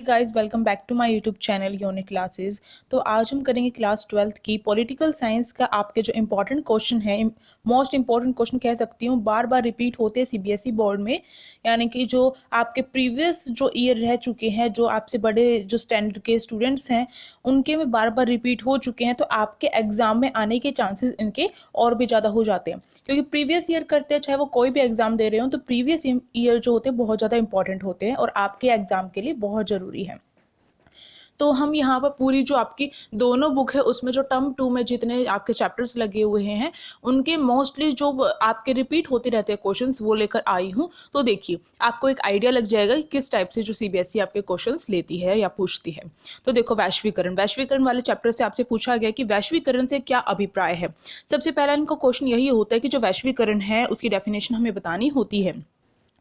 Guys welcome back to my YouTube channel unique classes. तो आज हम करेंगे क्लास 12th की पॉलिटिकल साइंस का आपके जो इम्पोर्टेंट क्वेश्चन है, मोस्ट इम्पॉर्टेंट क्वेश्चन कह सकती हूँ, बार बार रिपीट होते हैं सीबीएसई बोर्ड में। यानी कि जो आपके प्रीवियस जो ईयर रह चुके हैं, जो आपसे बड़े जो स्टैंडर्ड के स्टूडेंट्स हैं, उनके में बार बार रिपीट हो चुके हैं। तो आपके एग्जाम में आने के चांसेस इनके और भी ज़्यादा हो जाते हैं, क्योंकि प्रीवियस ईयर करते हैं, चाहे वो कोई भी एग्जाम दे रहे हो, तो प्रीवियस ईयर जो होते हैं बहुत ज़्यादा इंपॉर्टेंट होते हैं और आपके एग्जाम के लिए बहुत ज़रूरी है। तो हम यहाँ पर पूरी जो आपकी दोनों बुक है उसमें जो टर्म 2 में जितने आपके चैप्टर्स लगे हुए हैं, उनके मोस्टली जो आपके रिपीट होते रहते हैं क्वेश्चंस, वो लेकर आई हूँ। तो देखिए, आपको एक आइडिया लग जाएगा कि किस टाइप से जो सीबीएसई आपके क्वेश्चंस लेती है या पूछती है। तो देखो, वैश्वीकरण वाले चैप्टर से आपसे पूछा गया कि वैश्वीकरण से क्या अभिप्राय है। सबसे पहला इनका क्वेश्चन यही होता है कि जो वैश्वीकरण है उसकी डेफिनेशन हमें बतानी होती है।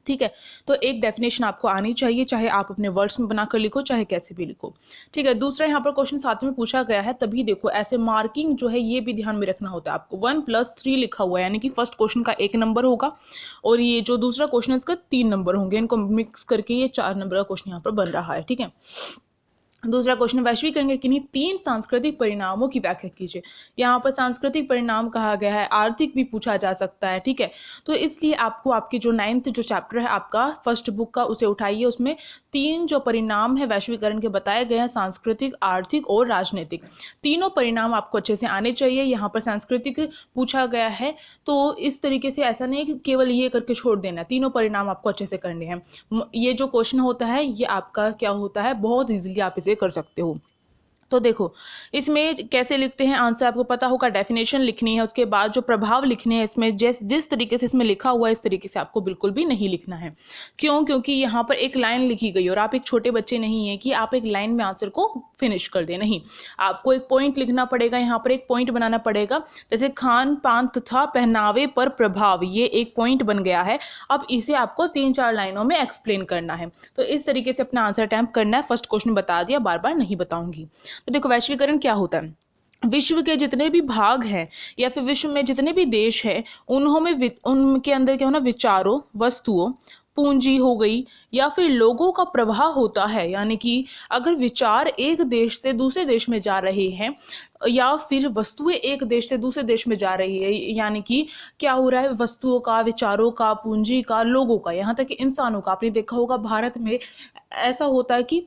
ठीक है, तो एक डेफिनेशन आपको आनी चाहिए, चाहे आप अपने वर्ड्स में बनाकर लिखो, चाहे कैसे भी लिखो। ठीक है, दूसरा यहाँ पर क्वेश्चन साथ में पूछा गया है, तभी देखो ऐसे मार्किंग जो है ये भी ध्यान में रखना होता है आपको। 1+3 लिखा हुआ है, यानी कि फर्स्ट क्वेश्चन का 1 नंबर होगा और ये जो दूसरा क्वेश्चन है इसका 3 नंबर होंगे। इनको मिक्स करके ये 4 नंबर का क्वेश्चन यहाँ पर बन रहा है। ठीक है, दूसरा क्वेश्चन, वैश्वीकरण के किन्हीं 3 सांस्कृतिक परिणामों की व्याख्या कीजिए। यहाँ पर सांस्कृतिक परिणाम कहा गया है, आर्थिक भी पूछा जा सकता है। ठीक है, तो इसलिए आपको आपकी जो 9th जो चैप्टर है आपका फर्स्ट बुक का, उसे उठाइए। उसमें 3 जो परिणाम है वैश्वीकरण के बताए गए हैं, सांस्कृतिक, आर्थिक और राजनीतिक। तीनों परिणाम आपको अच्छे से आने चाहिए। यहाँ पर सांस्कृतिक पूछा गया है, तो इस तरीके से ऐसा नहीं है कि केवल ये करके छोड़ देना, तीनों परिणाम आपको अच्छे से करने हैं। ये जो क्वेश्चन होता है ये आपका क्या होता है, बहुत ईजिली आप इसे कर सकते हो। तो देखो, इसमें कैसे लिखते हैं आंसर आपको पता होगा। डेफिनेशन लिखनी है, उसके बाद जो प्रभाव लिखने हैं। इसमें जिस तरीके से इसमें लिखा हुआ है इस तरीके से आपको बिल्कुल भी नहीं लिखना है। क्यों? क्योंकि यहाँ पर एक लाइन लिखी गई और आप एक छोटे बच्चे नहीं हैं कि आप एक लाइन में आंसर को फिनिश कर दें। नहीं, आपको एक पॉइंट लिखना पड़ेगा, यहाँ पर एक पॉइंट बनाना पड़ेगा। जैसे खान पान तथा पहनावे पर प्रभाव, ये एक पॉइंट बन गया है। अब इसे आपको 3-4 लाइनों में एक्सप्लेन करना है। तो इस तरीके से अपना आंसर अटैम्प्ट करना है। फर्स्ट क्वेश्चन बता दिया, बार बार नहीं बताऊंगी। तो देखो, वैश्वीकरण क्या होता है। विश्व के जितने भी भाग हैं या फिर विश्व में जितने भी देश हैं, उनके अंदर क्या होना, विचारों, वस्तुओं, पूंजी हो गई या फिर लोगों का प्रवाह होता है। यानी कि अगर विचार एक देश से दूसरे देश में जा रहे हैं या फिर वस्तुएं एक देश से दूसरे देश में जा रही है, यानी कि क्या हो रहा है, वस्तुओं का, विचारों का, पूंजी का, लोगों का, यहाँ तक कि इंसानों का। आपने देखा होगा भारत में ऐसा होता है कि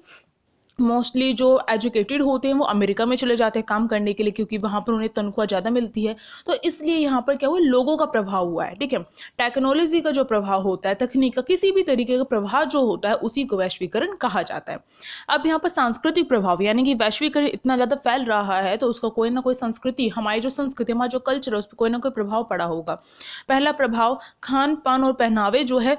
मोस्टली जो एजुकेटेड होते हैं वो अमेरिका में चले जाते हैं काम करने के लिए, क्योंकि वहाँ पर उन्हें तनख्वाह ज़्यादा मिलती है। तो इसलिए यहाँ पर क्या हुआ, लोगों का प्रभाव हुआ है। ठीक है, टेक्नोलॉजी का जो प्रभाव होता है, तकनीक का, किसी भी तरीके का प्रभाव जो होता है, उसी को वैश्वीकरण कहा जाता है। अब यहाँ पर सांस्कृतिक प्रभाव, यानी कि वैश्वीकरण इतना ज़्यादा फैल रहा है तो उसका कोई ना कोई संस्कृति, हमारी जो संस्कृति, हमारा जो कल्चर है, उस पर कोई ना कोई प्रभाव पड़ा होगा। पहला प्रभाव खान पान और पहनावे जो है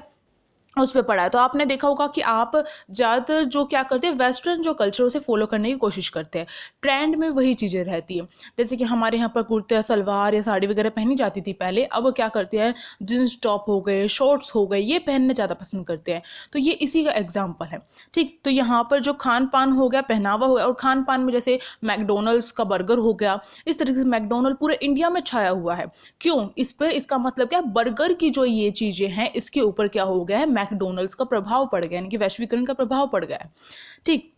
उस पे पड़ा है। तो आपने देखा होगा कि आप ज़्यादातर जो क्या करते हैं, वेस्टर्न जो कल्चर उसे फॉलो करने की कोशिश करते हैं। ट्रेंड में वही चीज़ें रहती हैं। जैसे कि हमारे यहाँ पर कुर्ते सलवार या साड़ी वगैरह पहनी जाती थी पहले, अब क्या करते हैं, जींस टॉप हो गए, शॉर्ट्स हो गए, ये पहनने ज़्यादा पसंद करते हैं। तो ये इसी का एग्जाम्पल है। ठीक, तो यहाँ पर जो खान पान हो गया, पहनावा हो गया, और खान पान में जैसे मैकडोनल्ड्स का बर्गर हो गया, इस तरीके से मैकडोनल्ड पूरे इंडिया में छाया हुआ है। क्यों? इस पर इसका मतलब क्या, बर्गर की जो ये चीज़ें हैं इसके ऊपर क्या हो गया है, मैकडोनल्ड्स का प्रभाव पड़ गया, यानी कि वैश्वीकरण का प्रभाव पड़ गया है। ठीक,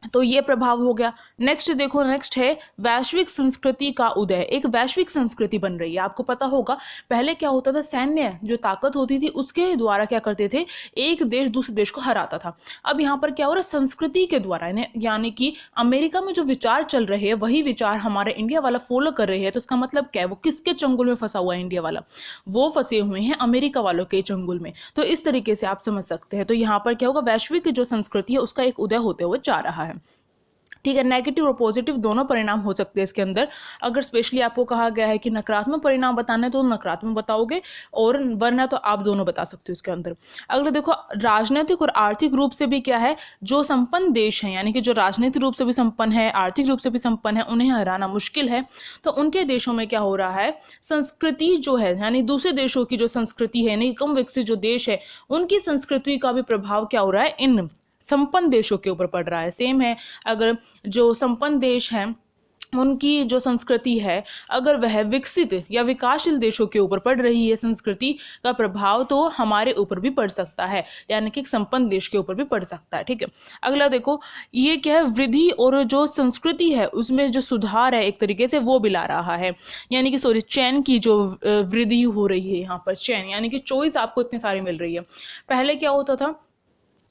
तो ये प्रभाव हो गया। नेक्स्ट देखो, नेक्स्ट है वैश्विक संस्कृति का उदय। एक वैश्विक संस्कृति बन रही है। आपको पता होगा पहले क्या होता था, सैन्य जो ताकत होती थी उसके द्वारा क्या करते थे, एक देश दूसरे देश को हराता था। अब यहाँ पर क्या हो रहा है, संस्कृति के द्वारा, यानी कि अमेरिका में जो विचार चल रहे हैं वही विचार हमारे इंडिया वाला फॉलो कर रहे हैं। तो इसका मतलब क्या है, वो किसके चंगुल में फंसा हुआ है इंडिया वाला, वो फंसे हुए हैं अमेरिका वालों के चंगुल में। तो इस तरीके से आप समझ सकते हैं। तो यहाँ पर क्या होगा, वैश्विक जो संस्कृति है उसका एक उदय होते हुए जा रहा है। ठीक है, नेगेटिव और पॉजिटिव दोनों परिणाम हो सकते हैं इसके अंदर। अगर स्पेशली आपको कहा गया है कि नकारात्मक परिणाम बताने, तो नकारात्मक बताओगे, और वरना तो आप दोनों बता सकते हो इसके अंदर। अगला देखो, राजनीतिक और आर्थिक रूप से भी क्या है, जो संपन्न देश हैं, यानी कि जो राजनीतिक रूप से भी संपन्न है, आर्थिक रूप से भी संपन्न है, उन्हें हराना मुश्किल है। तो उनके देशों में क्या हो रहा है, संस्कृति जो है, यानी दूसरे देशों की जो संस्कृति है, यानी कम विकसित जो देश है, उनकी संस्कृति का भी प्रभाव क्या हो रहा है, इन संपन्न देशों के ऊपर पड़ रहा है। सेम है, अगर जो संपन्न देश हैं उनकी जो संस्कृति है अगर वह विकसित या विकासशील देशों के ऊपर पड़ रही है, संस्कृति का प्रभाव तो हमारे ऊपर भी पड़ सकता है, यानी कि एक संपन्न देश के ऊपर भी पड़ सकता है। ठीक है, अगला देखो, ये क्या है, वृद्धि और जो संस्कृति है उसमें जो सुधार है एक तरीके से वो भी ला रहा है, यानी कि सॉरी चयन की जो वृद्धि हो रही है यहाँ पर, चयन यानी कि चॉइस आपको इतनी सारी मिल रही है। पहले क्या होता था,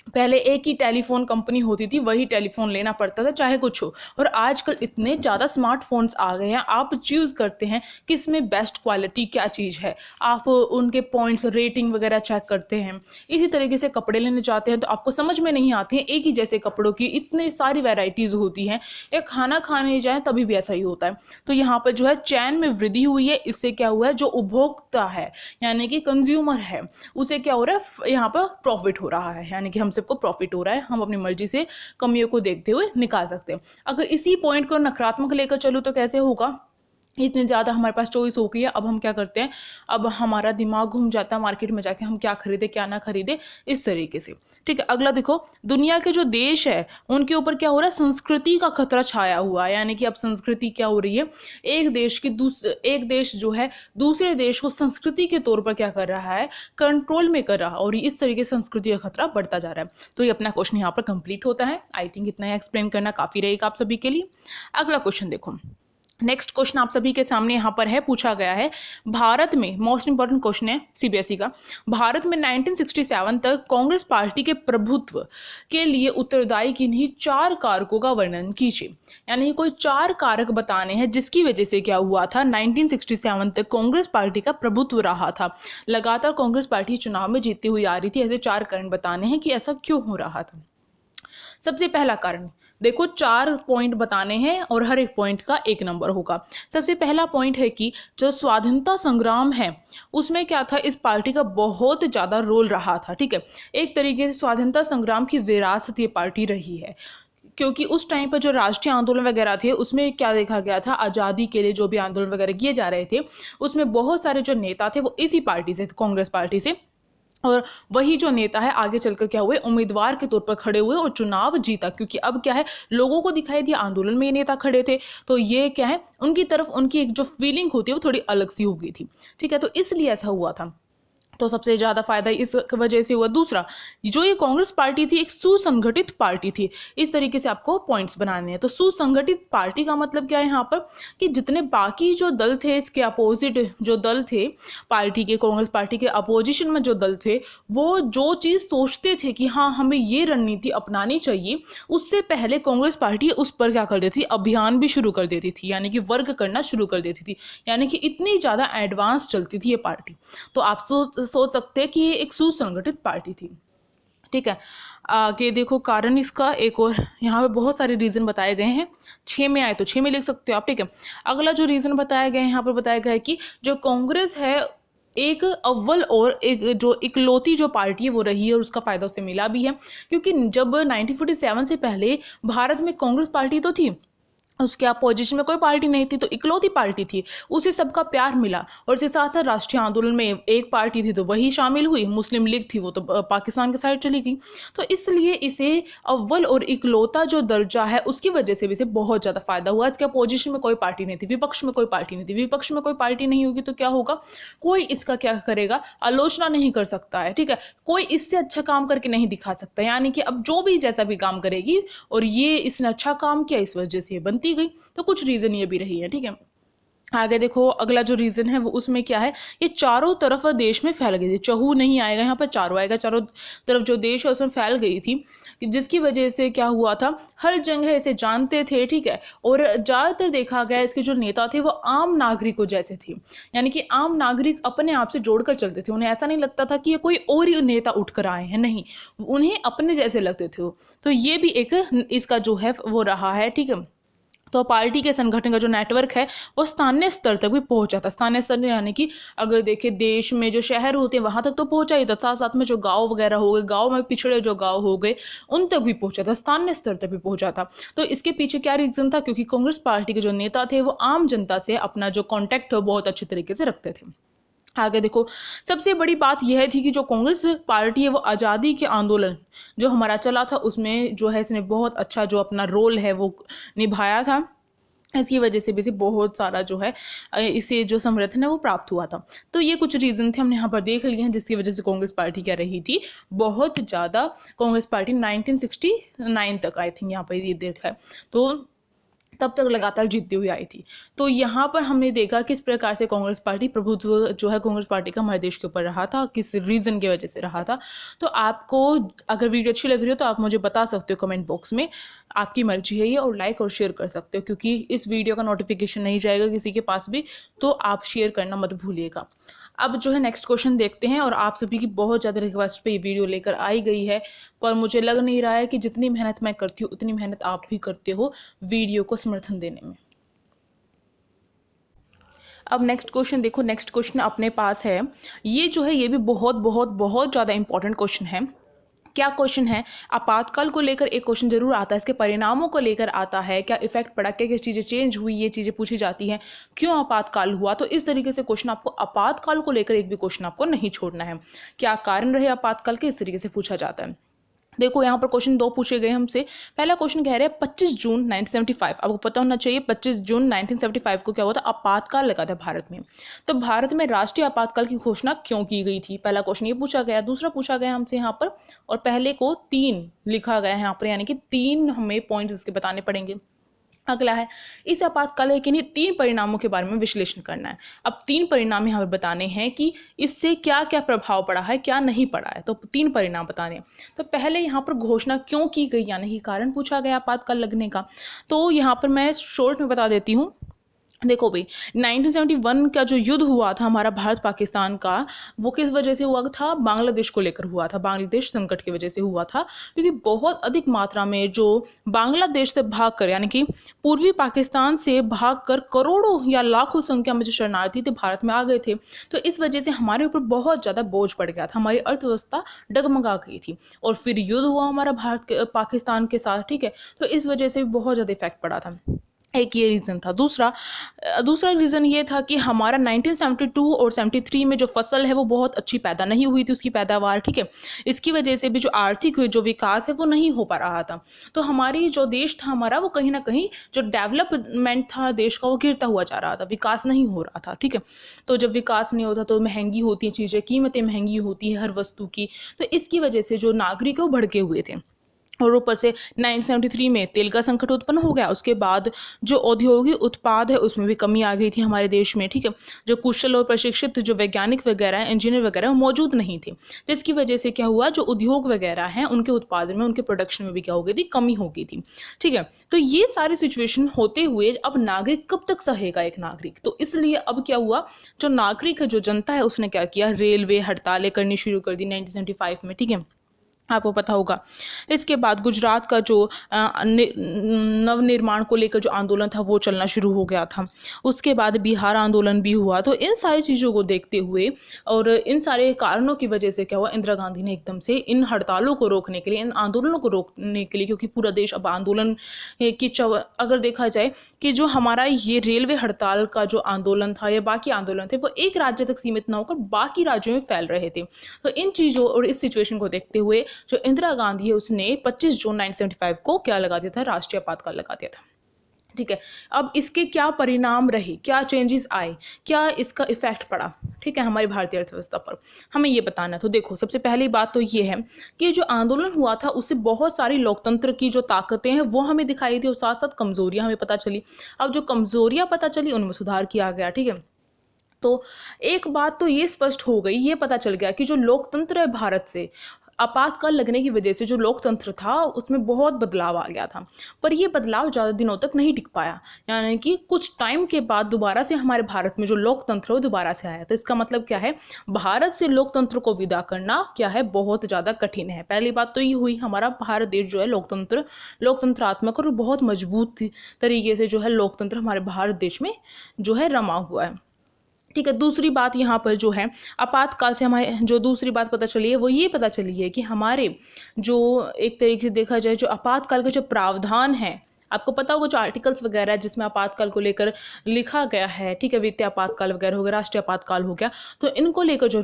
पहले एक ही टेलीफोन कंपनी होती थी, वही टेलीफोन लेना पड़ता था चाहे कुछ हो, और आजकल इतने ज़्यादा स्मार्टफोन्स आ गए हैं, आप चूज़ करते हैं कि इसमें बेस्ट क्वालिटी क्या चीज़ है, आप उनके पॉइंट्स रेटिंग वगैरह चेक करते हैं। इसी तरीके से कपड़े लेने जाते हैं तो आपको समझ में नहीं आती हैं एक ही जैसे कपड़ों की इतने सारी वैरायटीज़ होती हैं, या खाना खाने जाएँ तभी भी ऐसा ही होता है। तो यहाँ पर जो है चैन में वृद्धि हुई है, इससे क्या हुआ है, जो उपभोक्ता है यानी कि कंज्यूमर है उसे क्या हो रहा है, यहाँ पर प्रॉफिट हो रहा है, यानी कि हम सबको प्रॉफिट हो रहा है, हम अपनी मर्जी से कमियों को देखते हुए निकाल सकते हैं। अगर इसी पॉइंट को नकारात्मक लेकर चलूँ तो कैसे होगा, इतने ज़्यादा हमारे पास चॉइस हो गई है, अब हम क्या करते हैं, अब हमारा दिमाग घूम जाता है मार्केट में जाके हम क्या खरीदे क्या ना खरीदे, इस तरीके से। ठीक है, अगला देखो, दुनिया के जो देश है उनके ऊपर क्या हो रहा है, संस्कृति का खतरा छाया हुआ है, यानी कि अब संस्कृति क्या हो रही है, एक देश जो है दूसरे देश को संस्कृति के तौर पर क्या कर रहा है, कंट्रोल में कर रहा है, और इस तरीके से संस्कृति का खतरा बढ़ता जा रहा है। तो ये अपना क्वेश्चन यहाँ पर कंप्लीट होता है। आई थिंक इतना एक्सप्लेन करना काफ़ी रहेगा आप सभी के लिए। अगला क्वेश्चन देखो, नेक्स्ट क्वेश्चन आप सभी के सामने यहाँ पर है, पूछा गया है, भारत में मोस्ट इंपॉर्टेंट क्वेश्चन है सीबीएसई का, भारत में 1967 तक कांग्रेस पार्टी के प्रभुत्व के लिए उत्तरदायी किन्हीं 4 कारकों का वर्णन कीजिए। यानी कोई 4 कारक बताने हैं जिसकी वजह से क्या हुआ था, 1967 तक कांग्रेस पार्टी का प्रभुत्व रहा था, लगातार कांग्रेस पार्टी चुनाव में जीतती हुई आ रही थी। ऐसे 4 कारण बताने हैं कि ऐसा क्यों हो रहा था। सबसे पहला कारण देखो, 4 पॉइंट बताने हैं और हर एक पॉइंट का 1 नंबर होगा। सबसे पहला पॉइंट है कि जो स्वाधीनता संग्राम है उसमें क्या था, इस पार्टी का बहुत ज़्यादा रोल रहा था। ठीक है, एक तरीके से स्वाधीनता संग्राम की विरासत ये पार्टी रही है, क्योंकि उस टाइम पर जो राष्ट्रीय आंदोलन वगैरह थे उसमें क्या देखा गया था, आज़ादी के लिए जो भी आंदोलन वगैरह किए जा रहे थे उसमें बहुत सारे जो नेता थे वो इसी पार्टी से, कांग्रेस पार्टी से, और वही जो नेता है आगे चलकर क्या हुए, उम्मीदवार के तौर पर खड़े हुए और चुनाव जीता, क्योंकि अब क्या है, लोगों को दिखाई दिया आंदोलन में ये नेता खड़े थे, तो ये क्या है, उनकी तरफ उनकी एक जो फीलिंग होती है वो थोड़ी अलग सी हो गई थी। ठीक है, तो इसलिए ऐसा हुआ था, तो सबसे ज़्यादा फायदा इस वजह से हुआ। दूसरा, जो ये कांग्रेस पार्टी थी एक सुसंगठित पार्टी थी, इस तरीके से आपको पॉइंट्स बनाने हैं। तो सुसंगठित पार्टी का मतलब क्या है यहाँ पर, कि जितने बाकी जो दल थे, इसके अपोजिट जो दल थे पार्टी के, कांग्रेस पार्टी के अपोजिशन में जो दल थे, वो जो चीज़ सोचते थे कि हाँ हमें ये रणनीति अपनानी चाहिए, उससे पहले कांग्रेस पार्टी उस पर क्या कर देती थी, अभियान भी शुरू कर देती थी, यानी कि वर्क करना शुरू कर देती थी, यानी कि इतनी ज़्यादा एडवांस चलती थी ये पार्टी। तो आप सोच सकते हैं कि ये एक सुसंगठित पार्टी थी। ठीक है, आगे देखो, कारण इसका एक और, यहाँ पे बहुत सारे रीज़न बताए गए हैं, 6 में आए तो 6 में लिख सकते हो आप। ठीक है, अगला जो रीज़न बताया गया है यहाँ पर बताया गया है कि जो कांग्रेस है एक अव्वल और एक जो इकलौती जो पार्टी है वो रही है, और उसका फ़ायदा उसे मिला भी है, क्योंकि जब 1947 से पहले भारत में कांग्रेस पार्टी तो थी, उसके अपोजिशन में कोई पार्टी नहीं थी, तो इकलौती पार्टी थी, उसे सबका प्यार मिला, और इसके साथ साथ राष्ट्रीय आंदोलन में एक पार्टी थी तो वही शामिल हुई, मुस्लिम लीग थी वो तो पाकिस्तान के साइड चली गई, तो इसलिए इसे अव्वल और इकलौता जो दर्जा है उसकी वजह से भी इसे बहुत ज़्यादा फायदा हुआ। इसके अपोजिशन में कोई पार्टी नहीं थी, विपक्ष में कोई पार्टी नहीं थी, विपक्ष में कोई पार्टी नहीं होगी तो क्या होगा, कोई इसका क्या करेगा, आलोचना नहीं कर सकता है। ठीक है, कोई इससे अच्छा काम करके नहीं दिखा सकता, यानी कि अब जो भी जैसा भी काम करेगी, और ये इसने अच्छा काम किया इस वजह से बनती गई, तो कुछ रीजन ये भी रही है। ठीक है, आगे देखो, अगला जो रीजन है वो उसमें क्या है, ये चारों तरफ देश में फैल गई थी, चहू नहीं आएगा यहाँ पर, चारों आएगा, चारों तरफ जो देश है उसमें फैल गई थी, जिसकी वजह से क्या हुआ था, हर जगह इसे जानते थे। ठीक है, और ज़्यादातर देखा गया इसके जो नेता थे वो आम नागरिकों जैसे थे, यानी कि आम नागरिक अपने आप से जोड़कर चलते थे, उन्हें ऐसा नहीं लगता था कि ये कोई और ही नेता उठकर आए हैं, नहीं, उन्हें अपने जैसे लगते थे। तो ये भी एक इसका जो है वो रहा है। ठीक है, तो पार्टी के संगठन का जो नेटवर्क है वो स्थानीय स्तर तक भी पहुंचा था, स्थानीय स्तर यानी कि अगर देखें देश में जो शहर होते हैं वहां तक तो पहुंचा ही था, साथ साथ में जो गांव वगैरह हो गए, गांव में पिछड़े जो गांव हो गए उन तक भी पहुंचा था, स्थानीय स्तर तक भी पहुंचा था। तो इसके पीछे क्या रीजन था, क्योंकि कांग्रेस पार्टी के जो नेता थे वो आम जनता से अपना जो कॉन्टैक्ट है बहुत अच्छे तरीके से रखते थे। आगे देखो, सबसे बड़ी बात यह थी कि जो कांग्रेस पार्टी है वो आज़ादी के आंदोलन जो हमारा चला था उसमें जो है इसने बहुत अच्छा जो अपना रोल है वो निभाया था। इसकी वजह से भी इसे बहुत सारा जो है इसे जो समर्थन है वो प्राप्त हुआ था। तो ये कुछ रीज़न थे हमने यहाँ पर देख लिए हैं जिसकी वजह से कांग्रेस पार्टी क्या रही थी, बहुत ज़्यादा कांग्रेस पार्टी 1969 तक आई थिंक यहाँ पर ये देखा है, तो तब तक लगातार जीतती हुई आई थी। तो यहाँ पर हमने देखा किस प्रकार से कांग्रेस पार्टी प्रभुत्व जो है कांग्रेस पार्टी का हमारे देश के ऊपर रहा था, किस रीज़न की वजह से रहा था। तो आपको अगर वीडियो अच्छी लग रही हो तो आप मुझे बता सकते हो कमेंट बॉक्स में, आपकी मर्जी है ये, और लाइक और शेयर कर सकते हो क्योंकि इस वीडियो का नोटिफिकेशन नहीं जाएगा किसी के पास भी, तो आप शेयर करना मत भूलिएगा। अब जो है नेक्स्ट क्वेश्चन देखते हैं, और आप सभी की बहुत ज़्यादा रिक्वेस्ट पे ये वीडियो लेकर आई गई है, पर मुझे लग नहीं रहा है कि जितनी मेहनत मैं करती हूँ उतनी मेहनत आप भी करते हो वीडियो को समर्थन देने में। अब नेक्स्ट क्वेश्चन देखो, नेक्स्ट क्वेश्चन अपने पास है, ये जो है ये भी बहुत बहुत बहुत ज़्यादा इंपॉर्टेंट क्वेश्चन है। क्या क्वेश्चन है, आपातकाल को लेकर एक क्वेश्चन जरूर आता है, इसके परिणामों को लेकर आता है, क्या इफेक्ट पड़ा, क्या क्या चीज़ें चेंज हुई, ये चीज़ें पूछी जाती हैं, क्यों आपातकाल हुआ। तो इस तरीके से क्वेश्चन आपको आपातकाल को लेकर एक भी क्वेश्चन आपको नहीं छोड़ना है, क्या कारण रहे आपातकाल के, इस तरीके से पूछा जाता है। देखो यहाँ पर क्वेश्चन 2 पूछे गए हमसे। पहला क्वेश्चन कह रहे हैं 25 जून 1975, आपको पता होना चाहिए 25 जून 1975 को क्या हुआ था, आपातकाल लगा था भारत में। तो भारत में राष्ट्रीय आपातकाल की घोषणा क्यों की गई थी, पहला क्वेश्चन ये पूछा गया। दूसरा पूछा गया हमसे यहाँ पर, और पहले को 3 लिखा गया है यहाँ पर, यानी कि 3 हमें पॉइंट्स इसके बताने पड़ेंगे। अगला है, इस आपातकाल के किन्हीं 3 परिणामों के बारे में विश्लेषण करना है। अब 3 परिणाम यहाँ पर बताने हैं कि इससे क्या क्या प्रभाव पड़ा है, क्या नहीं पड़ा है, तो 3 परिणाम बताने हैं। तो पहले यहाँ पर घोषणा क्यों की गई, यानी कि कारण पूछा गया आपातकाल लगने का। तो यहाँ पर मैं शॉर्ट में बता देती हूँ। देखो भाई, 1971 का जो युद्ध हुआ था हमारा भारत पाकिस्तान का, वो किस वजह से हुआ था, बांग्लादेश को लेकर हुआ था, बांग्लादेश संकट की वजह से हुआ था, क्योंकि बहुत अधिक मात्रा में जो बांग्लादेश से भागकर, यानी कि पूर्वी पाकिस्तान से भागकर करोड़ों या लाखों संख्या में जो शरणार्थी थे भारत में आ गए थे। तो इस वजह से हमारे ऊपर बहुत ज़्यादा बोझ पड़ गया था, हमारी अर्थव्यवस्था डगमगा गई थी, और फिर युद्ध हुआ हमारा पाकिस्तान के साथ, ठीक है। तो इस वजह से भी बहुत ज़्यादा इफेक्ट पड़ा था, एक ये रीज़न था। दूसरा रीज़न ये था कि हमारा 1972 और 73 में जो फसल है वो बहुत अच्छी पैदा नहीं हुई थी, उसकी पैदावार, ठीक है। इसकी वजह से भी जो आर्थिक जो विकास है वो नहीं हो पा रहा था। तो हमारी जो देश था हमारा, वो कहीं ना कहीं जो डेवलपमेंट था देश का वो गिरता हुआ जा रहा था, विकास नहीं हो रहा था, ठीक है। तो जब विकास नहीं होता तो महंगी होती हैं चीज़ें, कीमतें महंगी होती है हर वस्तु की। तो इसकी वजह से जो नागरिक है वो भड़के हुए थे, और ऊपर से 1973 में तेल का संकट उत्पन्न हो गया। उसके बाद जो औद्योगिक उत्पाद है उसमें भी कमी आ गई थी हमारे देश में, ठीक है। जो कुशल और प्रशिक्षित जो वैज्ञानिक वगैरह हैं, इंजीनियर वगैरह, वो मौजूद नहीं थे, जिसकी वजह से क्या हुआ, जो उद्योग वगैरह हैं उनके उत्पादन में, उनके प्रोडक्शन में भी क्या हो गई थी, कमी हो गई थी, ठीक है। तो ये सारी सिचुएशन होते हुए अब नागरिक कब तक सहेगा एक नागरिक, तो इसलिए अब क्या हुआ, जो नागरिक है, जो जनता है, उसने क्या किया, रेलवे हड़तालें करनी शुरू कर दी 1975 में, ठीक है, आपको पता होगा। इसके बाद गुजरात का जो नवनिर्माण को लेकर जो आंदोलन था वो चलना शुरू हो गया था। उसके बाद बिहार आंदोलन भी हुआ। तो इन सारी चीज़ों को देखते हुए और इन सारे कारणों की वजह से क्या हुआ, इंदिरा गांधी ने एकदम से इन हड़तालों को रोकने के लिए, इन आंदोलनों को रोकने के लिए, क्योंकि पूरा देश अब आंदोलन की अगर देखा जाए कि जो हमारा ये रेलवे हड़ताल का जो आंदोलन था या बाकी आंदोलन थे वो एक राज्य तक सीमित ना होकर बाकी राज्यों में फैल रहे थे। तो इन चीज़ों और इस सिचुएशन को देखते हुए जो इंदिरा गांधी है उसने 25 जून 1975 को क्या लगा दिया था, राष्ट्रीय आपातकाल लगा दिया था, ठीक है। अब इसके क्या परिणाम रहे, क्या चेंजेस आए, क्या इसका इफेक्ट पड़ा, ठीक है, हमारी भारतीय अर्थव्यवस्था पर, हमें ये बताना है। तो देखो, सबसे पहली बात तो ये है कि जो आंदोलन हुआ था उससे बहुत सारी लोकतंत्र की जो ताकतें हैं वो हमें दिखाई दी, और साथ साथ कमजोरियां हमें पता चली। अब जो कमजोरियां पता चली उनमें सुधार किया गया, ठीक है। तो एक बात तो ये स्पष्ट हो गई, ये पता चल गया कि जो लोकतंत्र है भारत से, आपातकाल लगने की वजह से जो लोकतंत्र था उसमें बहुत बदलाव आ गया था, पर ये बदलाव ज़्यादा दिनों तक नहीं टिक पाया, यानी कि कुछ टाइम के बाद दोबारा से हमारे भारत में जो लोकतंत्र है वो दोबारा से आया। तो इसका मतलब क्या है, भारत से लोकतंत्र को विदा करना क्या है, बहुत ज़्यादा कठिन है। पहली बात तो ये हुई, हमारा भारत देश जो है लोकतंत्रात्मक और बहुत मजबूत तरीके से जो है लोकतंत्र हमारे भारत देश में जो है रमा हुआ है, ठीक है। दूसरी बात यहाँ पर जो है आपातकाल से हमारे जो दूसरी बात पता चली है वो ये पता चली है कि हमारे जो एक तरीके से देखा जाए जो आपातकाल के जो प्रावधान है आपको पता होगा जो आर्टिकल्स वगैरह है जिसमें आपातकाल को लेकर लिखा गया है, ठीक है, वित्तीय आपातकाल वगैरह हो गया, राष्ट्रीय आपातकाल हो गया, तो इनको लेकर जो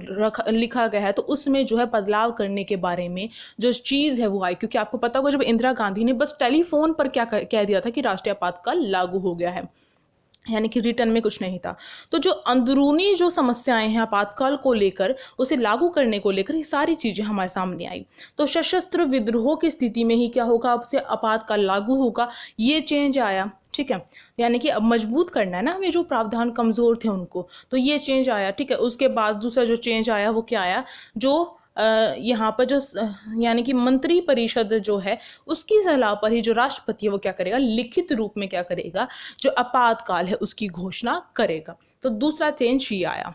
लिखा गया है तो उसमें जो है बदलाव करने के बारे में जो चीज़ है वो आई। क्योंकि आपको पता होगा जब इंदिरा गांधी ने बस टेलीफोन पर क्या कह दिया था कि राष्ट्रीय आपातकाल लागू हो गया है, यानी कि रिटर्न में कुछ नहीं था, तो जो अंदरूनी जो समस्याएं हैं आपातकाल को लेकर, उसे लागू करने को लेकर, ये सारी चीज़ें हमारे सामने आई। तो सशस्त्र विद्रोह की स्थिति में ही क्या होगा, अब से आपातकाल लागू होगा, ये चेंज आया, ठीक है, यानी कि अब मजबूत करना है ना हमें, जो प्रावधान कमज़ोर थे उनको, तो ये चेंज आया, ठीक है। उसके बाद दूसरा जो चेंज आया वो क्या आया, जो यहाँ पर जो यानी कि मंत्री परिषद जो है उसकी सलाह पर ही जो राष्ट्रपति है वो क्या करेगा, लिखित रूप में क्या करेगा, जो आपातकाल है उसकी घोषणा करेगा। तो दूसरा चेंज ये आया,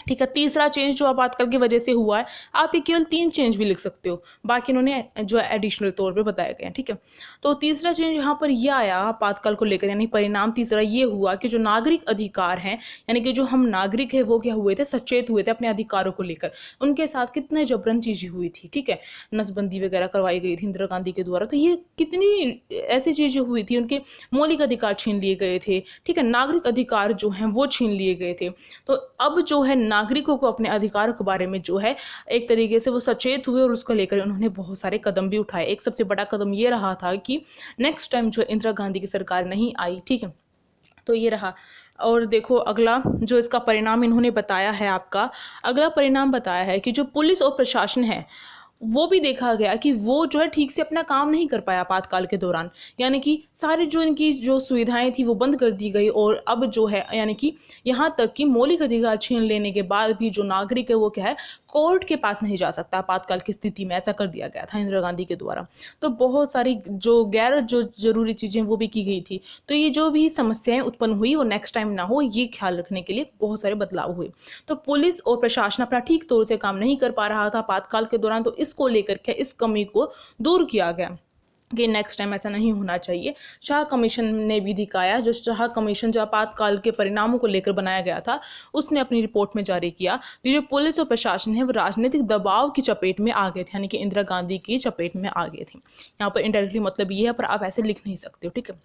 ठीक है। तीसरा चेंज जो आपातकाल की वजह से हुआ है, आप ये केवल 3 चेंज भी लिख सकते हो, बाकी इन्होंने जो एडिशनल तौर पे बताए गए हैं, ठीक है। तो तीसरा चेंज यहाँ पर यह आया आपातकाल को लेकर, यानी परिणाम तीसरा ये हुआ कि जो नागरिक अधिकार हैं, यानी कि जो हम नागरिक है वो क्या हुए थे, सचेत हुए थे अपने अधिकारों को लेकर। उनके साथ कितने जबरन चीज़ें हुई थी, ठीक है, नसबंदी वगैरह करवाई गई थी इंदिरा गांधी के द्वारा, तो ये कितनी ऐसी चीज़ें हुई थी, उनके मौलिक अधिकार छीन लिए गए थे, ठीक है, नागरिक अधिकार जो हैं वो छीन लिए गए थे। तो अब जो है नागरिकों को अपने अधिकारों के बारे में जो है एक तरीके से वो सचेत हुए और उसको लेकर उन्होंने बहुत सारे कदम भी उठाए। एक सबसे बड़ा कदम ये रहा था कि नेक्स्ट टाइम जो इंदिरा गांधी की सरकार नहीं आई, ठीक है, तो ये रहा। और देखो अगला जो इसका परिणाम इन्होंने बताया है, आपका अगला परिणाम बताया है कि जो पुलिस और प्रशासन है वो भी देखा गया कि वो जो है ठीक से अपना काम नहीं कर पाया आपातकाल के दौरान, यानी कि सारी जो इनकी जो सुविधाएं थी वो बंद कर दी गई। और अब जो है यानी कि यहाँ तक कि मौलिक अधिकार छीन लेने के बाद भी जो नागरिक है वो क्या है, कोर्ट के पास नहीं जा सकता आपातकाल की स्थिति में, ऐसा कर दिया गया था इंदिरा गांधी के द्वारा। तो बहुत सारी जो गैर जो जरूरी चीज़ें वो भी की गई थी। तो ये जो भी समस्याएं उत्पन्न हुई वो नेक्स्ट टाइम ना हो, ये ख्याल रखने के लिए बहुत सारे बदलाव हुए। तो पुलिस और प्रशासन अपना ठीक तौर से काम नहीं कर पा रहा था आपातकाल के दौरान, तो इसको लेकर के इस कमी को दूर किया गया कि नेक्स्ट टाइम ऐसा नहीं होना चाहिए। शाह कमीशन ने भी दिखाया, जो शाह कमीशन जो आपातकाल के परिणामों को लेकर बनाया गया था, उसने अपनी रिपोर्ट में जारी किया कि जो पुलिस और प्रशासन है वो राजनीतिक दबाव की चपेट में आ गए थे, यानी कि इंदिरा गांधी की चपेट में आ गए थे। यहाँ पर इनडायरेक्टली मतलब ये है, पर आप ऐसे लिख नहीं सकते हो, ठीक है।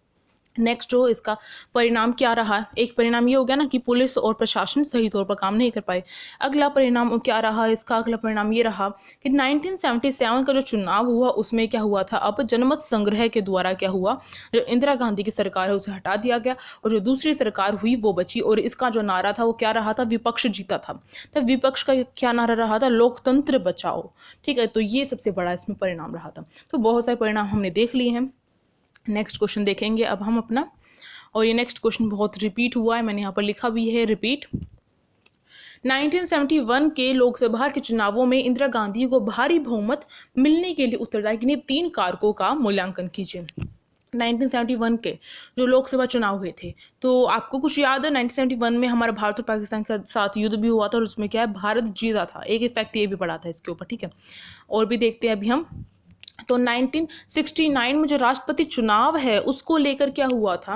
नेक्स्ट जो इसका परिणाम क्या रहा, एक परिणाम ये हो गया ना कि पुलिस और प्रशासन सही तौर पर काम नहीं कर पाए। अगला परिणाम क्या रहा इसका, अगला परिणाम ये रहा कि 1977 का जो चुनाव हुआ उसमें क्या हुआ था, अब जनमत संग्रह के द्वारा क्या हुआ, जो इंदिरा गांधी की सरकार है उसे हटा दिया गया और जो दूसरी सरकार हुई वो बची। और इसका जो नारा था वो क्या रहा था, विपक्ष जीता था। तो विपक्ष का क्या नारा रहा था, लोकतंत्र बचाओ, ठीक है। तो ये सबसे बड़ा इसमें परिणाम रहा था। तो बहुत सारे परिणाम हमने देख लिए हैं। नेक्स्ट क्वेश्चन देखेंगे अब हम अपना, और ये नेक्स्ट क्वेश्चन बहुत रिपीट हुआ है, मैंने यहाँ पर लिखा भी है रिपीट। 1971 के लोकसभा के चुनावों में इंदिरा गांधी को भारी बहुमत मिलने के लिए उत्तरदायी किन्हीं 3 कारकों का मूल्यांकन कीजिए। 1971 के जो लोकसभा चुनाव हुए थे, तो आपको कुछ याद है, 1971 में हमारा भारत और पाकिस्तान के साथ युद्ध भी हुआ था और उसमें क्या है, भारत जीता था। एक इफेक्ट ये भी पड़ा था इसके ऊपर, ठीक है। और भी देखते हैं अभी हम। तो 1969 में जो राष्ट्रपति चुनाव है उसको लेकर क्या हुआ था,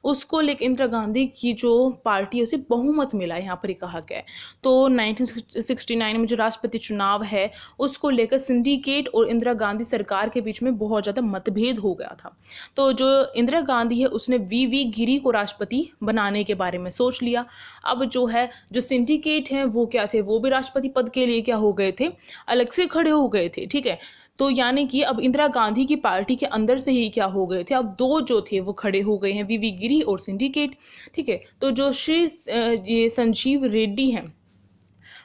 उसको लेकर इंदिरा गांधी की जो पार्टी है उसे बहुमत मिला, यहाँ पर ही कहा गया है। तो 1969 में जो राष्ट्रपति चुनाव है उसको लेकर सिंडिकेट और इंदिरा गांधी सरकार के बीच में बहुत ज़्यादा मतभेद हो गया था। तो जो इंदिरा गांधी है उसने वी गिरी को राष्ट्रपति बनाने के बारे में सोच लिया। अब जो है जो सिंडिकेट हैं वो क्या थे, वो भी राष्ट्रपति पद के लिए क्या हो गए थे, अलग से खड़े हो गए थे, ठीक है। तो यानी कि अब इंदिरा गांधी की पार्टी के अंदर से ही क्या हो गए थे, अब 2 जो थे वो खड़े हो गए हैं, वी गिरी और सिंडिकेट, ठीक है। तो जो श्री ये संजीव रेड्डी हैं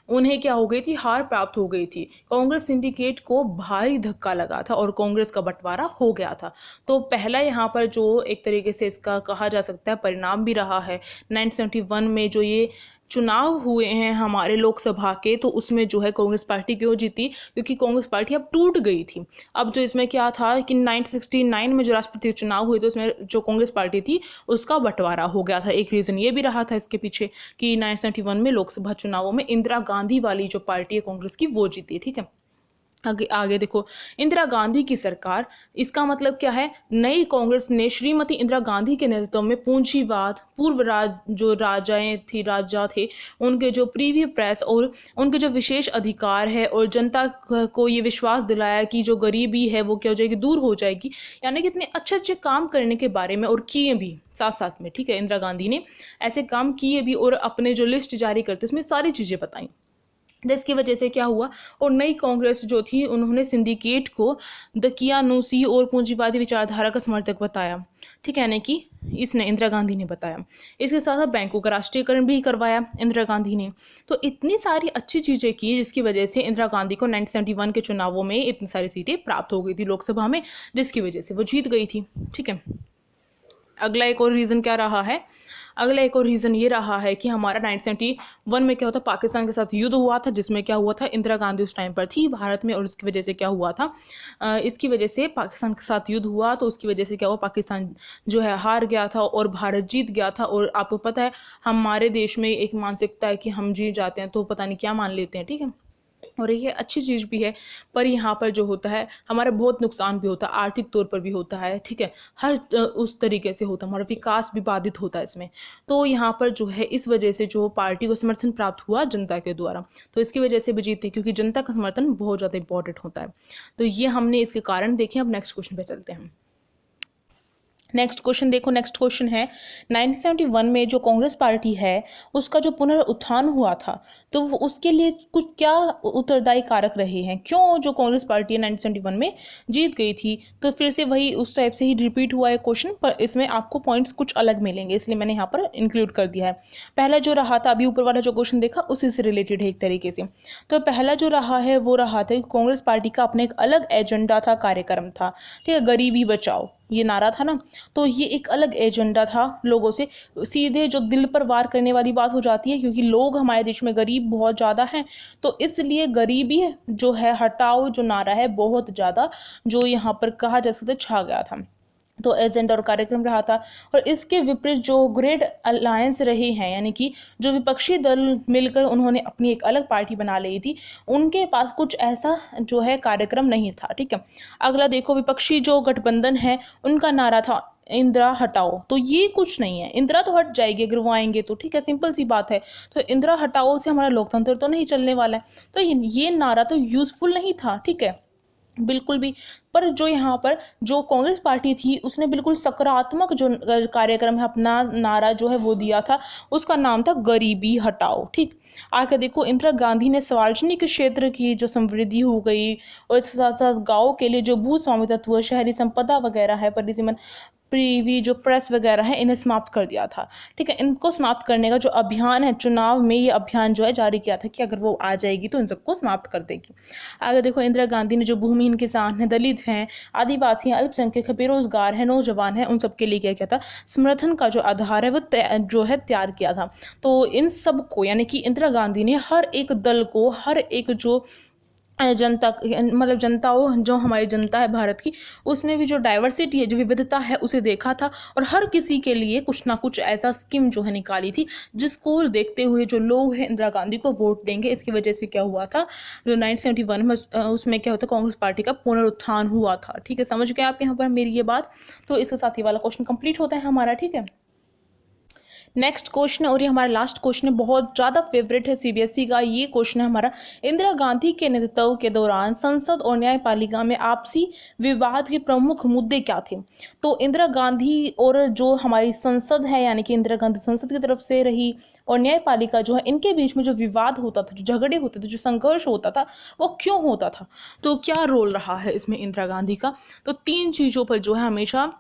उन्हें क्या हो गई थी, हार प्राप्त हो गई थी। कांग्रेस सिंडिकेट को भारी धक्का लगा था और कांग्रेस का बंटवारा हो गया था। तो पहला यहाँ पर जो एक तरीके से इसका कहा जा सकता है परिणाम भी रहा है 1971 में जो ये चुनाव हुए हैं हमारे लोकसभा के, तो उसमें जो है कांग्रेस पार्टी क्यों जीती, क्योंकि कांग्रेस पार्टी अब टूट गई थी। अब जो इसमें क्या था कि 1969 में जो राष्ट्रपति चुनाव हुए थे उसमें जो कांग्रेस पार्टी थी उसका बंटवारा हो गया था। एक रीज़न ये भी रहा था इसके पीछे कि 1971 में लोकसभा चुनावों में इंदिरा गांधी वाली जो पार्टी है कांग्रेस की वो जीती, ठीक है। आगे आगे देखो, इंदिरा गांधी की सरकार, इसका मतलब क्या है, नई कांग्रेस ने श्रीमती इंदिरा गांधी के नेतृत्व में पूंजीवाद, जो राजा थे, उनके जो प्रीवी प्रेस और उनके जो विशेष अधिकार है और जनता को ये विश्वास दिलाया कि जो गरीबी है वो क्या हो जाएगी, दूर हो जाएगी। यानी कि इतने अच्छे अच्छे काम करने के बारे में, और किए भी साथ साथ में, ठीक है, इंदिरा गांधी ने ऐसे काम किए भी और अपने जो लिस्ट जारी करते उसमें सारी चीज़ें बताई। जिसकी वजह से क्या हुआ, और नई कांग्रेस जो थी उन्होंने सिंडिकेट को दकियानूसी और पूंजीवादी विचारधारा का समर्थक बताया, ठीक है, यानी कि इसने इंदिरा गांधी ने बताया। इसके साथ साथ बैंकों का राष्ट्रीयकरण भी करवाया इंदिरा गांधी ने। तो इतनी सारी अच्छी चीज़ें की जिसकी वजह से इंदिरा गांधी को 1971 के चुनावों में इतनी सारी सीटें प्राप्त हो गई थी लोकसभा में, जिसकी वजह से वो जीत गई थी, ठीक है। अगला एक और रीज़न क्या रहा है, अगला एक और रीज़न ये रहा है कि हमारा 1971 में क्या होता, पाकिस्तान के साथ युद्ध हुआ था, जिसमें क्या हुआ था, इंदिरा गांधी उस टाइम पर थी भारत में, और इसकी वजह से क्या हुआ था, इसकी वजह से पाकिस्तान के साथ युद्ध हुआ, तो उसकी वजह से क्या हुआ, पाकिस्तान जो है हार गया था और भारत जीत गया था। और आपको पता है हमारे देश में एक मानसिकता है कि हम जीत जाते हैं तो पता नहीं क्या मान लेते हैं, ठीक है, और ये अच्छी चीज़ भी है, पर यहाँ पर जो होता है हमारा बहुत नुकसान भी होता है, आर्थिक तौर पर भी होता है, ठीक है, हर उस तरीके से होता है, हमारा विकास भी बाधित होता है इसमें। तो यहाँ पर जो है इस वजह से जो पार्टी को समर्थन प्राप्त हुआ जनता के द्वारा, तो इसकी वजह से भी जीते, क्योंकि जनता का समर्थन बहुत ज़्यादा इंपॉर्टेंट होता है। तो ये हमने इसके कारण देखे। अब नेक्स्ट क्वेश्चन पे चलते हैं। नेक्स्ट क्वेश्चन देखो, नेक्स्ट क्वेश्चन है 1971 में जो कांग्रेस पार्टी है उसका जो पुनरुत्थान हुआ था, तो वो उसके लिए कुछ क्या उत्तरदायी कारक रहे हैं, क्यों जो कांग्रेस पार्टी 1971 में जीत गई थी। तो फिर से वही उस टाइप से ही रिपीट हुआ है क्वेश्चन, पर इसमें आपको पॉइंट्स कुछ अलग मिलेंगे, इसलिए मैंने यहाँ पर इंक्लूड कर दिया है। पहला जो रहा था, अभी ऊपर वाला जो क्वेश्चन देखा उसी से रिलेटेड है एक तरीके से। तो पहला जो रहा है वो रहा था कि कांग्रेस पार्टी का अपना एक अलग एजेंडा था, कार्यक्रम था, ठीक है, गरीबी बचाओ ये नारा था ना, तो ये एक अलग एजेंडा था लोगों से, सीधे जो दिल पर वार करने वाली बात हो जाती है, क्योंकि लोग हमारे देश में गरीब बहुत ज़्यादा हैं, तो इसलिए गरीबी जो है हटाओ जो नारा है बहुत ज़्यादा जो यहाँ पर कहा जा सकता है छा गया था। तो एजेंडा और कार्यक्रम रहा था। और इसके विपरीत जो ग्रेट अलायंस रहे हैं, यानी कि जो विपक्षी दल मिलकर उन्होंने अपनी एक अलग पार्टी बना ली थी, उनके पास कुछ ऐसा जो है कार्यक्रम नहीं था, ठीक है। अगला देखो, विपक्षी जो गठबंधन है उनका नारा था इंदिरा हटाओ, तो ये कुछ नहीं है, इंदिरा तो हट जाएगी अगर वो आएंगे तो, ठीक है, सिंपल सी बात है। तो इंदिरा हटाओ से हमारा लोकतंत्र तो नहीं चलने वाला है, तो ये नारा तो यूजफुल नहीं था, ठीक है, बिल्कुल भी। पर जो यहाँ पर जो कांग्रेस पार्टी थी उसने बिल्कुल सकारात्मक जो कार्यक्रम है, अपना नारा जो है वो दिया था, उसका नाम था गरीबी हटाओ, ठीक। आगे देखो, इंदिरा गांधी ने सार्वजनिक क्षेत्र की जो समृद्धि हो गई और इसके साथ साथ गाँव के लिए जो भू स्वामित्व, शहरी संपदा वगैरह है, परिसीमन प्रीवी जो प्रेस वगैरह है, इन्हें समाप्त कर दिया था, ठीक है। इनको समाप्त करने का जो अभियान है, चुनाव में ये अभियान जो है जारी किया था कि अगर वो आ जाएगी तो इन सबको समाप्त कर देगी। आगे देखो, इंदिरा गांधी ने जो भूमिहीन किसान हैं, दलित हैं, आदिवासी हैं, अल्पसंख्यक हैं, बेरोजगार हैं, नौजवान हैं, उन सबके लिए क्या किया था, समर्थन का जो आधार है वो जो है तैयार किया था। तो इन सबको, यानी कि इंदिरा गांधी ने हर एक दल को, हर एक जो जनता, मतलब जनता हो, जो हमारी जनता है भारत की, उसमें भी जो डाइवर्सिटी है, जो विविधता है, उसे देखा था और हर किसी के लिए कुछ ना कुछ ऐसा स्कीम जो है निकाली थी जिसको देखते हुए जो लोग हैं इंदिरा गांधी को वोट देंगे। इसकी वजह से क्या हुआ था, जो 1971 में उसमें क्या होता, कांग्रेस पार्टी का पुनरुत्थान हुआ था, ठीक है। समझ गए आप यहाँ पर मेरी ये बात। तो इसके साथ ही वाला क्वेश्चन कंप्लीट होता है हमारा, ठीक है। नेक्स्ट क्वेश्चन, और ये हमारा लास्ट क्वेश्चन है, बहुत ज़्यादा फेवरेट है सीबीएसई का। ये क्वेश्चन है हमारा, इंदिरा गांधी के नेतृत्व के दौरान संसद और न्यायपालिका में आपसी विवाद के प्रमुख मुद्दे क्या थे। तो इंदिरा गांधी और जो हमारी संसद है, यानी कि इंदिरा गांधी संसद की तरफ से रही, और न्यायपालिका जो है, इनके बीच में जो विवाद होता था, जो झगड़े होते थे, जो संघर्ष होता था, वो क्यों होता था, तो क्या रोल रहा है इसमें इंदिरा गांधी का। तो 3 चीज़ों पर जो है हमेशा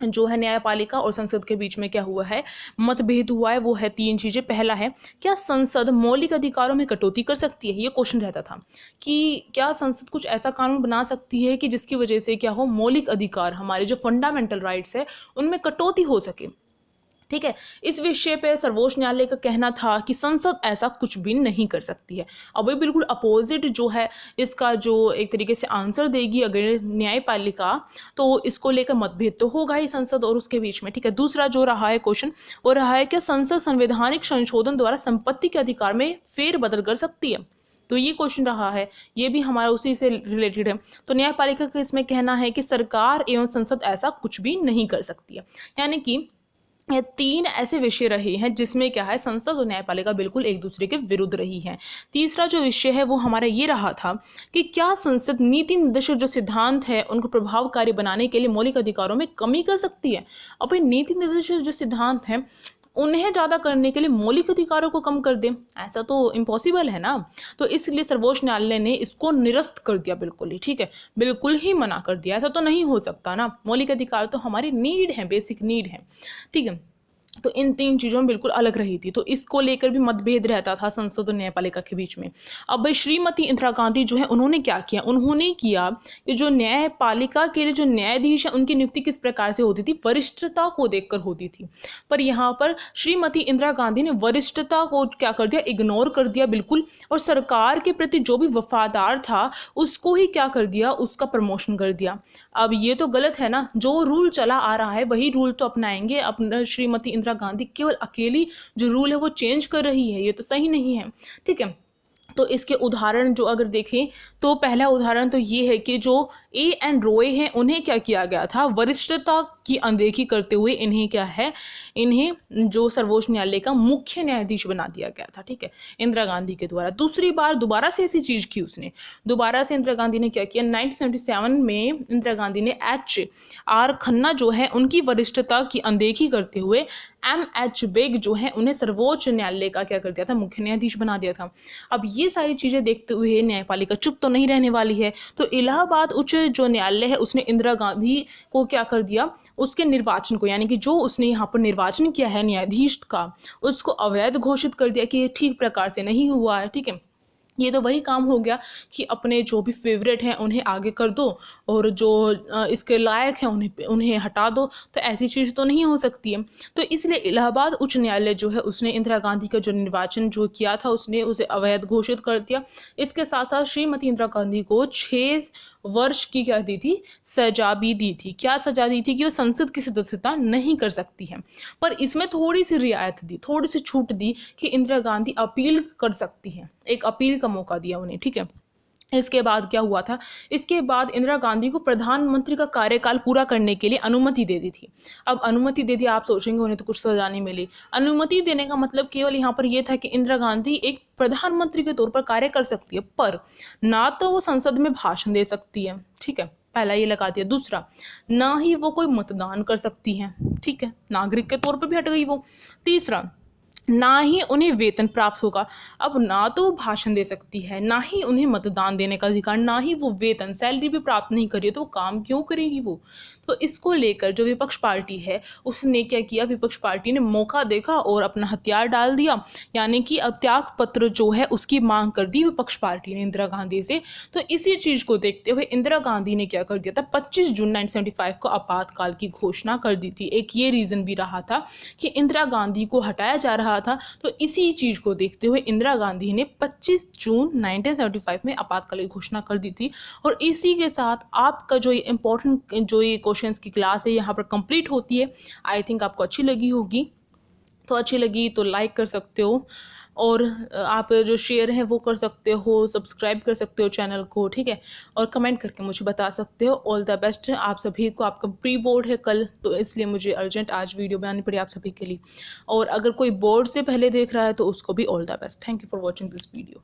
जो है न्यायपालिका और संसद के बीच में क्या हुआ है, मतभेद हुआ है, वो है 3 चीज़ें। पहला है, क्या संसद मौलिक अधिकारों में कटौती कर सकती है, ये क्वेश्चन रहता था कि क्या संसद कुछ ऐसा कानून बना सकती है कि जिसकी वजह से क्या हो, मौलिक अधिकार, हमारे जो फंडामेंटल राइट्स है, उनमें कटौती हो सके, ठीक है। इस विषय पे सर्वोच्च न्यायालय का कहना था कि संसद ऐसा कुछ भी नहीं कर सकती है। अब ये बिल्कुल अपोजिट जो है इसका जो एक तरीके से आंसर देगी अगर न्यायपालिका, तो इसको लेकर मतभेद तो होगा ही संसद और उसके बीच में, ठीक है। दूसरा जो रहा है क्वेश्चन, वो रहा है कि संसद संवैधानिक संशोधन द्वारा संपत्ति के अधिकार में फेरबदल कर सकती है। तो ये क्वेश्चन रहा है, ये भी हमारा उसी से रिलेटेड है। तो न्यायपालिका का इसमें कहना है कि सरकार एवं संसद ऐसा कुछ भी नहीं कर सकती है। यानी कि ये 3 ऐसे विषय रहे हैं जिसमें क्या है, संसद और न्यायपालिका बिल्कुल एक दूसरे के विरुद्ध रही हैं। तीसरा जो विषय है वो हमारा ये रहा था कि क्या संसद नीति निर्देशक जो सिद्धांत है उनको प्रभावकारी बनाने के लिए मौलिक अधिकारों में कमी कर सकती है। अब ये नीति निर्देशक जो सिद्धांत हैं उन्हें ज़्यादा करने के लिए मौलिक अधिकारों को कम कर दें, ऐसा तो इम्पॉसिबल है ना। तो इसलिए सर्वोच्च न्यायालय ने इसको निरस्त कर दिया, बिल्कुल ही, ठीक है, बिल्कुल ही मना कर दिया। ऐसा तो नहीं हो सकता ना, मौलिक अधिकार तो हमारी नीड है, बेसिक नीड है, ठीक है। तो इन 3 चीज़ों में बिल्कुल अलग रही थी, तो इसको लेकर भी मतभेद रहता था संसद और न्यायपालिका के बीच में। अब भाई श्रीमती इंदिरा गांधी जो है उन्होंने क्या किया, उन्होंने किया कि जो न्यायपालिका के लिए जो न्यायाधीश है उनकी नियुक्ति किस प्रकार से होती थी, वरिष्ठता को देखकर होती थी। पर यहाँ पर श्रीमती इंदिरा गांधी ने वरिष्ठता को क्या कर दिया, इग्नोर कर दिया बिल्कुल, और सरकार के प्रति जो भी वफादार था उसको ही क्या कर दिया, उसका प्रमोशन कर दिया। अब ये तो गलत है ना, जो रूल चला आ रहा है वही रूल तो अपनाएंगे। अपना श्रीमती इंदिरा गांधी केवल अकेली जो रूल है वो चेंज कर रही है, ये तो सही नहीं है, ठीक है। तो इसके उदाहरण जो अगर देखें तो पहला उदाहरण तो ये है कि जो ए एंड रॉय हैं उन्हें क्या किया गया था, वरिष्ठता की अनदेखी करते हुए इन्हें क्या है, इन्हें जो सर्वोच्च न्यायालय का मुख्य न्यायाधीश बना दिया गया था, ठीक है, इंदिरा गांधी के द्वारा। दूसरी बार दोबारा से ऐसी चीज़ की उसने, दोबारा से इंदिरा गांधी ने क्या किया, 1977 में इंदिरा गांधी ने HR खन्ना जो है उनकी वरिष्ठता की अनदेखी करते हुए MH बेग जो है उन्हें सर्वोच्च न्यायालय का क्या कर दिया था, मुख्य न्यायाधीश बना दिया था। अब ये सारी चीज़ें देखते हुए न्यायपालिका चुप तो नहीं रहने वाली है, तो इलाहाबाद उच्च जो न्यायालय है उसने इंदिरा गांधी को क्या कर दिया, उसके निर्वाचन को, यानी कि जो उसने यहाँ पर निर्वाचन किया है न्यायाधीश का, उसको अवैध घोषित कर दिया कि ये ठीक प्रकार से नहीं हुआ है, ठीक है। ये तो वही काम हो गया कि अपने जो भी फेवरेट हैं उन्हें आगे कर दो और जो इसके लायक हैं उन्हें हटा दो, तो ऐसी चीज़ तो नहीं हो सकती है। तो इसलिए इलाहाबाद उच्च न्यायालय जो है उसने इंदिरा गांधी का जो निर्वाचन जो किया था उसने उसे अवैध घोषित कर दिया। इसके साथ साथ श्रीमती इंदिरा गांधी को 6 वर्ष की क्या दी थी, सजा भी दी थी। क्या सजा दी थी कि वो संसद की सदस्यता नहीं कर सकती है, पर इसमें थोड़ी सी रियायत दी, थोड़ी सी छूट दी कि इंदिरा गांधी अपील कर सकती हैं, एक अपील का मौका दिया उन्हें, ठीक है। इसके बाद क्या हुआ था, इसके बाद इंदिरा गांधी को प्रधानमंत्री का कार्यकाल पूरा करने के लिए अनुमति दे दी थी। अब अनुमति दे दी, आप सोचेंगे उन्हें तो कुछ सजा नहीं मिली। अनुमति देने का मतलब केवल यहाँ पर यह था कि इंदिरा गांधी एक प्रधानमंत्री के तौर पर कार्य कर सकती है, पर ना तो वो संसद में भाषण दे सकती है, ठीक है, पहला ये लगा दिया। दूसरा, ना ही वो कोई मतदान कर सकती हैं, ठीक है, नागरिक के तौर पर भी हट गई वो। तीसरा, ना ही उन्हें वेतन प्राप्त होगा। अब ना तो वो भाषण दे सकती है, ना ही उन्हें मतदान देने का अधिकार, ना ही वो वेतन सैलरी भी प्राप्त नहीं करी, तो काम क्यों करेगी वो। तो इसको लेकर जो विपक्ष पार्टी है उसने क्या किया, विपक्ष पार्टी ने मौका देखा और अपना हथियार डाल दिया, यानी कि अब त्याग पत्र जो है उसकी मांग कर दी विपक्ष पार्टी ने इंदिरा गांधी से। तो इसी चीज़ को देखते हुए इंदिरा गांधी ने क्या कर दिया था, 25 जून 1975 को आपातकाल की घोषणा कर दी थी। एक ये रीज़न भी रहा था कि इंदिरा गांधी को हटाया जा रहा था, तो इसी चीज़ को देखते हुए इंदिरा गांधी ने 25 जून 1975 में आपातकाल की घोषणा कर दी थी। और इसी के साथ आपका जो ये इम्पोर्टेंट जो ये क्वेश्चंस की क्लास है यहाँ पर कंप्लीट होती है। आई थिंक आपको अच्छी लगी होगी, तो अच्छी लगी तो लाइक कर सकते हो, और आप जो शेयर है वो कर सकते हो, सब्सक्राइब कर सकते हो चैनल को, ठीक है, और कमेंट करके मुझे बता सकते हो। ऑल द बेस्ट आप सभी को। आपका प्री बोर्ड है कल, तो इसलिए मुझे अर्जेंट आज वीडियो बनानी पड़ी आप सभी के लिए, और अगर कोई बोर्ड से पहले देख रहा है तो उसको भी all the best. Thank you for watching this video.